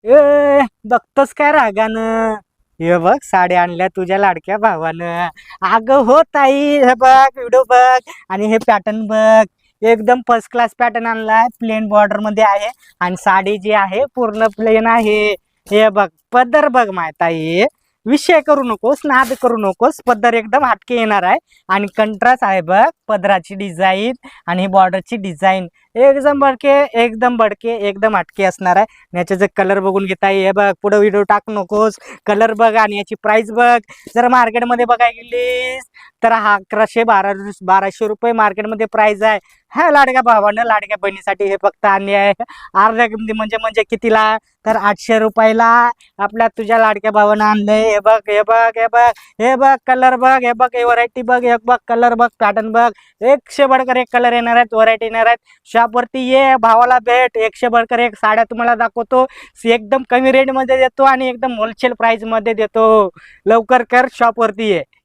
ए बघतोस काय रागानं? हे बघ साड्या आणल्या तुझ्या लाडक्या भावानं. अगं हो ताई, हे बघ व्हिडिओ बघ. आणि हे पॅटर्न बघ. एकदम फर्स्ट क्लास पॅटर्न आणलाय, प्लेन बॉर्डर मध्ये आहे. आणि साडी जी आहे पूर्ण प्लेन आहे. हे बघ पदर बघ माय ताई. विषय करू नकोस, नाद करू नकोस. पदर एकदम हटके येणार आहे. आणि कंट्रास्ट आहे बघ, पदराची डिझाईन आणि बॉर्डरची डिझाईन एकदम बडके, एकदम बडके, एकदम हटके असणार आहे. याचे जे कलर बघून घेता हे बघ, पुढे व्हिडिओ टाकू नकोस. कलर बघ आणि याची प्राइस बघ. जर मार्केटमध्ये बघायला गेलीस तर हा 1100-1200 रुपये मार्केटमध्ये प्राइस आहे. हा लाडक्या भावानं लाडक्या बहिणीसाठी हे फक्त आणले आहे अर्ध्या किमती, म्हणजे म्हणजे कितीला, तर 800 रुपयाला आपल्या तुझ्या लाडक्या भावानं आणलंय. हे बघ, हे बघ, हे बघ, हे बघ कलर बघ, हे बघ, हे व्हरायटी बघ, हे बघ कलर बघ, पॅटर्न बघ. 100 बडकर एक कलर येणार आहेत, व्हरायटी येणार आहेत. शॉपवरती ये, भावाला भेट. 100 बडकर एक साड्या तुम्हाला दाखवतो. एकदम कमी रेट मध्ये देतो आणि एकदम होलसेल प्राइस मध्ये देतो. लवकर कर, शॉपवरती ये.